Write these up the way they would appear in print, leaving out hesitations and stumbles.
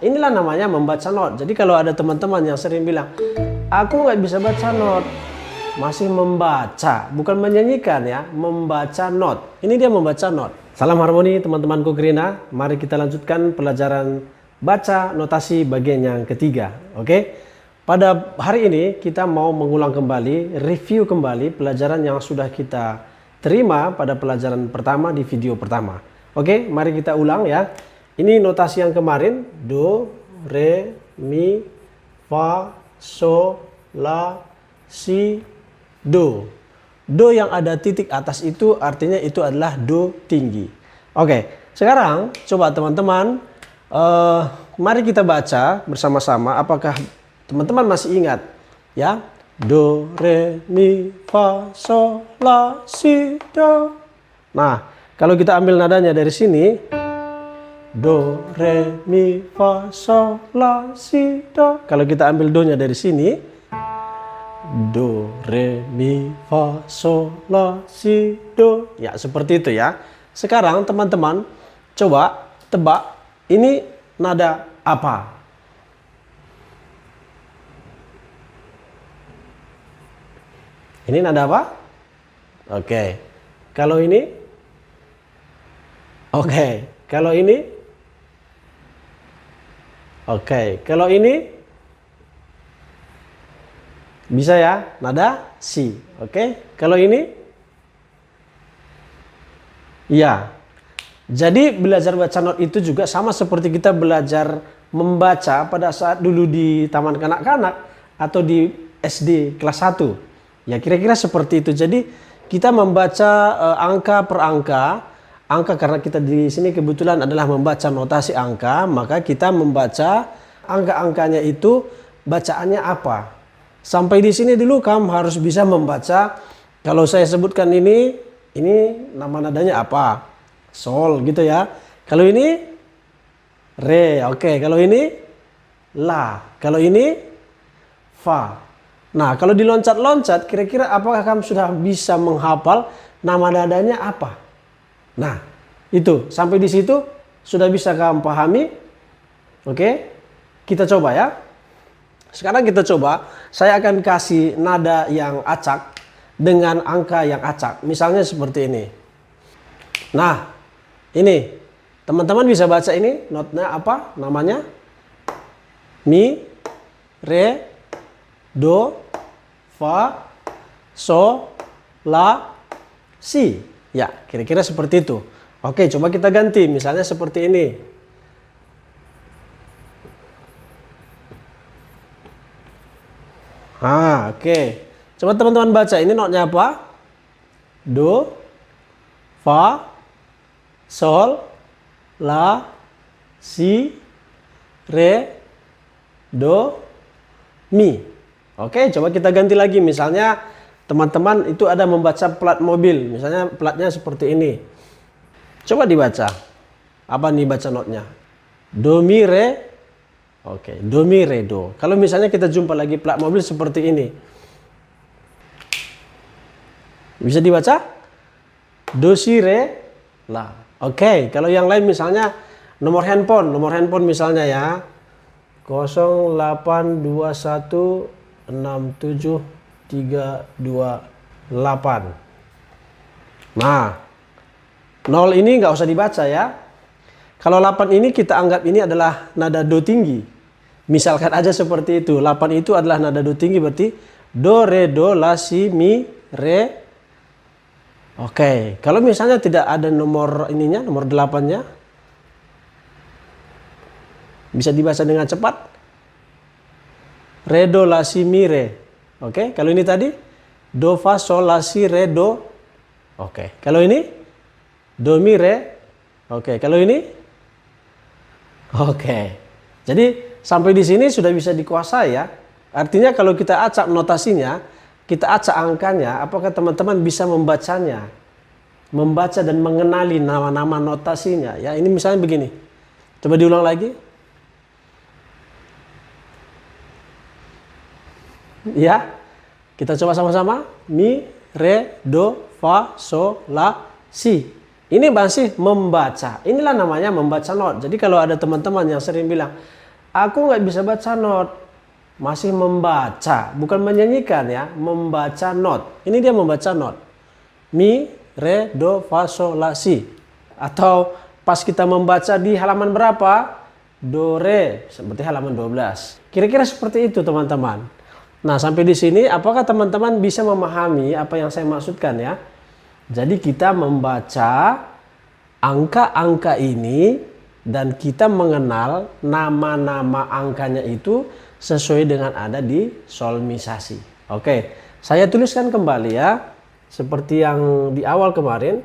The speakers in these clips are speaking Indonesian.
Inilah namanya membaca not. Jadi kalau ada teman-teman yang sering bilang, aku nggak bisa baca not, masih membaca, bukan menyanyikan ya, membaca not. Ini dia membaca not. Salam harmoni teman-temanku Gerina. Mari kita lanjutkan pelajaran baca notasi bagian yang ketiga. Oke? Pada hari ini kita mau mengulang kembali, review kembali pelajaran yang sudah kita terima pada pelajaran pertama di video pertama. Oke, mari kita ulang ya. Ini notasi yang kemarin, do, re, mi, fa, so, la, si, do. Do yang ada titik atas itu artinya itu adalah do tinggi. Oke, sekarang coba teman-teman, mari kita baca bersama-sama. Apakah teman-teman masih ingat? Ya, do, re, mi, fa, so, la, si, do. Nah, kalau kita ambil nadanya dari sini, do, re, mi, fa, sol, la, si, do. Kalau kita ambil do-nya dari sini, do, re, mi, fa, sol, la, si, do. Ya, seperti itu ya. Sekarang teman-teman coba tebak ini nada apa? Ini nada apa? Oke. Kalau ini? Oke. Kalau ini? Oke, kalau ini bisa ya, nada si. Oke, kalau ini ya. Jadi belajar baca not itu juga sama seperti kita belajar membaca pada saat dulu di taman kanak-kanak atau di SD kelas 1. Ya kira-kira seperti itu. Jadi kita membaca angka per angka. Angka karena kita di sini kebetulan adalah membaca notasi angka, maka kita membaca angka-angkanya itu bacaannya apa. Sampai di sini dulu kamu harus bisa membaca. Kalau saya sebutkan ini nama nadanya apa? Sol gitu ya. Kalau ini re, oke. Kalau ini la, kalau ini fa. Nah, kalau diloncat-loncat, kira-kira apakah kamu sudah bisa menghafal nama nadanya apa? Nah, itu sampai di situ sudah bisa kamu pahami? Oke, kita coba ya. Sekarang kita coba, saya akan kasih nada yang acak dengan angka yang acak. Misalnya seperti ini. Nah, ini teman-teman bisa baca ini notnya apa? Namanya mi, re, do, fa, so, la, si. Ya, kira-kira seperti itu. Oke, coba kita ganti. Misalnya seperti ini. Oke. Coba teman-teman baca. Ini notnya apa? Do, fa, sol, la, si, re, do, mi. Oke, coba kita ganti lagi. Misalnya teman-teman itu ada membaca plat mobil, misalnya platnya seperti ini. Coba dibaca. Apa nih baca notnya? Do, mi, re. Oke, do, mi, re, do. Kalau misalnya kita jumpa lagi plat mobil seperti ini. Bisa dibaca? Do, si, re, la. Oke, kalau yang lain misalnya nomor handphone misalnya ya. 082167328. Nah, 0 ini nggak usah dibaca ya. Kalau 8 ini kita anggap ini adalah nada do tinggi. Misalkan aja seperti itu. 8 itu adalah nada do tinggi, berarti do, re, do, la, si, mi, re. Oke, kalau misalnya tidak ada nomor ininya, nomor 8-nya, bisa dibaca dengan cepat. Re, do, la, si, mi, re. Oke, kalau ini tadi do, fa, sol, la, si, re, do. Oke, kalau ini do, mi, re. Oke, kalau ini oke. Jadi sampai di sini sudah bisa dikuasai ya. Artinya kalau kita acak notasinya, kita acak angkanya, apakah teman-teman bisa membacanya? Membaca dan mengenali nama-nama notasinya ya. Ini misalnya begini. Coba diulang lagi. Ya, kita coba sama-sama. Mi, re, do, fa, so, la, si. Ini masih membaca. Inilah namanya membaca not. Jadi kalau ada teman-teman yang sering bilang, aku nggak bisa baca not. Masih membaca, bukan menyanyikan ya, membaca not. Ini dia membaca not. Mi, re, do, fa, sol, la, si. Atau pas kita membaca di halaman berapa? Do, re, seperti halaman 12. Kira-kira seperti itu teman-teman. Nah, sampai di sini apakah teman-teman bisa memahami apa yang saya maksudkan ya? Jadi kita membaca angka-angka ini dan kita mengenal nama-nama angkanya itu sesuai dengan ada di solmisasi. Oke, saya tuliskan kembali ya. Seperti yang di awal kemarin.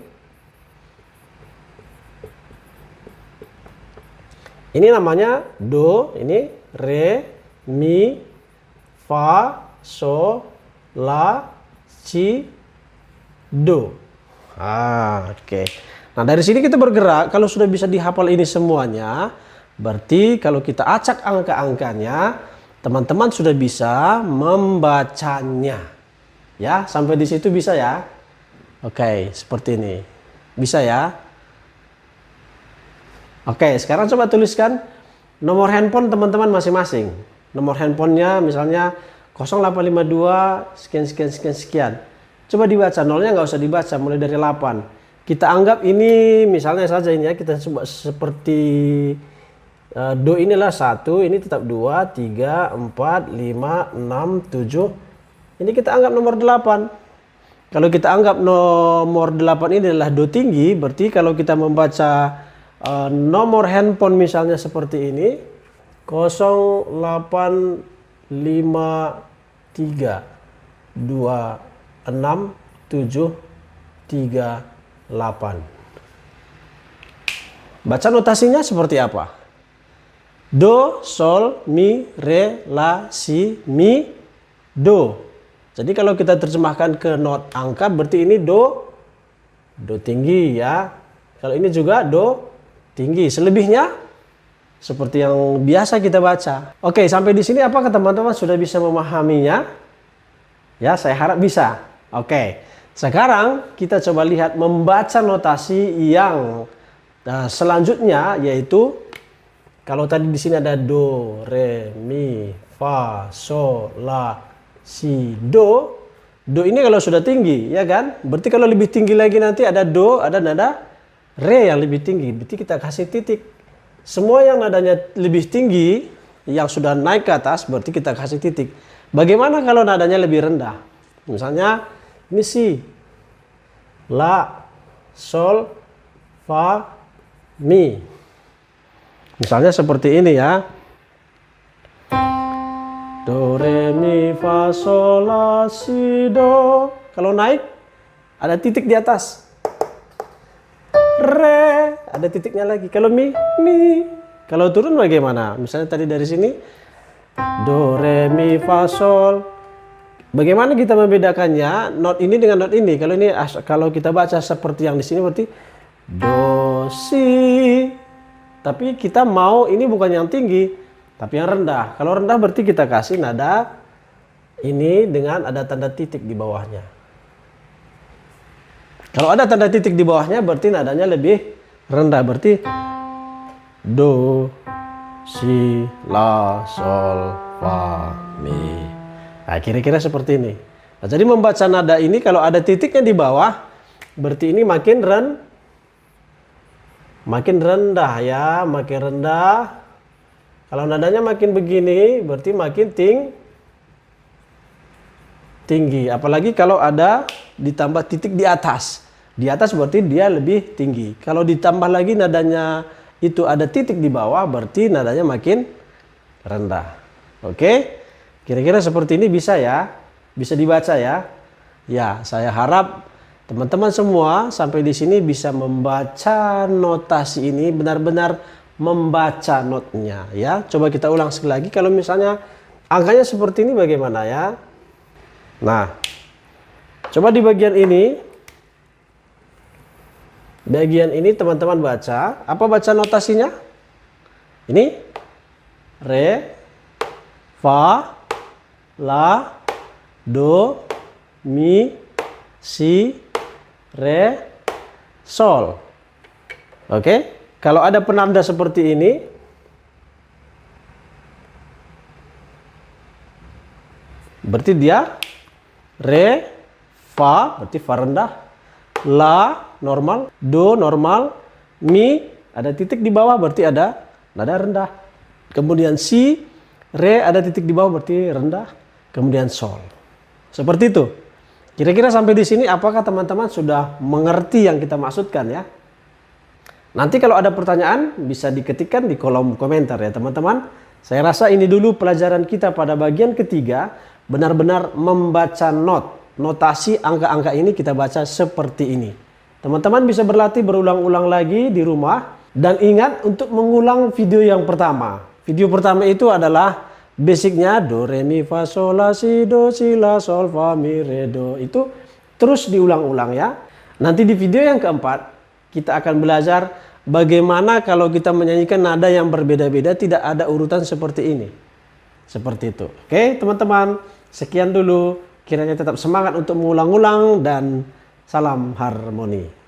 Ini namanya do, ini re, mi, fa, sol, la, si, do. Oke. Nah, dari sini kita bergerak. Kalau sudah bisa dihafal ini semuanya, berarti kalau kita acak angka-angkanya, teman-teman sudah bisa membacanya. Ya, sampai di situ bisa ya. Oke, seperti ini. Bisa ya. Oke, sekarang coba tuliskan nomor handphone teman-teman masing-masing. Nomor handphonenya misalnya 0852 sekian sekian sekian sekian. Coba dibaca, nolnya nggak usah dibaca, mulai dari 8. Kita anggap ini misalnya saja ini ya, kita coba seperti do inilah 1, ini tetap 2, 3, 4, 5, 6, 7. Ini kita anggap nomor 8. Kalau kita anggap nomor 8 ini adalah do tinggi, berarti kalau kita membaca nomor handphone misalnya seperti ini 0853 2678. Baca notasinya seperti apa? Do, sol, mi, re, la, si, mi, do. Jadi kalau kita terjemahkan ke not angka berarti ini do tinggi ya. Kalau ini juga do tinggi. Selebihnya seperti yang biasa kita baca. Oke, sampai di sini apakah teman-teman sudah bisa memahaminya? Ya, saya harap bisa. Oke. Sekarang kita coba lihat membaca notasi yang selanjutnya, yaitu kalau tadi di sini ada do, re, mi, fa, sol, la, si, do. Do ini kalau sudah tinggi, ya kan? Berarti kalau lebih tinggi lagi nanti ada do, ada nada re yang lebih tinggi. Berarti kita kasih titik. Semua yang nadanya lebih tinggi, yang sudah naik ke atas, berarti kita kasih titik. Bagaimana kalau nadanya lebih rendah? Misalnya ini si, la, sol, fa, mi. Misalnya seperti ini ya. Do, re, mi, fa, sol, la, si, do. Kalau naik, ada titik di atas. Re, ada titiknya lagi. Kalau mi, mi. Kalau turun bagaimana? Misalnya tadi dari sini. Do, re, mi, fa, sol. Bagaimana kita membedakannya? Not ini dengan not ini. Kalau kita baca seperti yang di sini berarti do, si. Tapi kita mau ini bukan yang tinggi, tapi yang rendah. Kalau rendah berarti kita kasih nada ini dengan ada tanda titik di bawahnya. Kalau ada tanda titik di bawahnya berarti nadanya lebih rendah. Berarti do, si, la, sol, fa, mi. Nah, kira-kira seperti ini. Nah, jadi membaca nada ini kalau ada titiknya di bawah, berarti ini makin rendah ya, makin rendah. Kalau nadanya makin begini, berarti makin tinggi. Apalagi kalau ada ditambah titik di atas. Di atas berarti dia lebih tinggi. Kalau ditambah lagi nadanya itu ada titik di bawah, berarti nadanya makin rendah. Oke? Kira-kira seperti ini bisa ya? Bisa dibaca ya? Ya, saya harap teman-teman semua sampai di sini bisa membaca notasi ini, benar-benar membaca notnya ya. Coba kita ulang sekali lagi. Kalau misalnya angkanya seperti ini bagaimana ya? Nah, coba di bagian ini. Bagian ini teman-teman baca. Apa baca notasinya? Ini re, fa, la, do, mi, si, re, sol. Oke, kalau ada penanda seperti ini, berarti dia re, fa, berarti fa rendah, la normal, do normal, mi ada titik di bawah berarti ada nada rendah. Kemudian si, re ada titik di bawah berarti rendah, kemudian sol. Seperti itu. Kira-kira sampai di sini apakah teman-teman sudah mengerti yang kita maksudkan ya? Nanti kalau ada pertanyaan bisa diketikkan di kolom komentar ya teman-teman. Saya rasa ini dulu pelajaran kita pada bagian ketiga, benar-benar membaca notasi angka-angka ini kita baca seperti ini. Teman-teman bisa berlatih berulang-ulang lagi di rumah dan ingat untuk mengulang video yang pertama. Video pertama itu adalah basicnya do, re, mi, fa, sol, la, si, do, si, la, sol, fa, mi, re, do. Itu terus diulang-ulang ya. Nanti di video yang keempat kita akan belajar bagaimana kalau kita menyanyikan nada yang berbeda-beda tidak ada urutan seperti ini. Seperti itu. Oke teman-teman, sekian dulu. Kiranya tetap semangat untuk mengulang-ulang dan salam harmoni.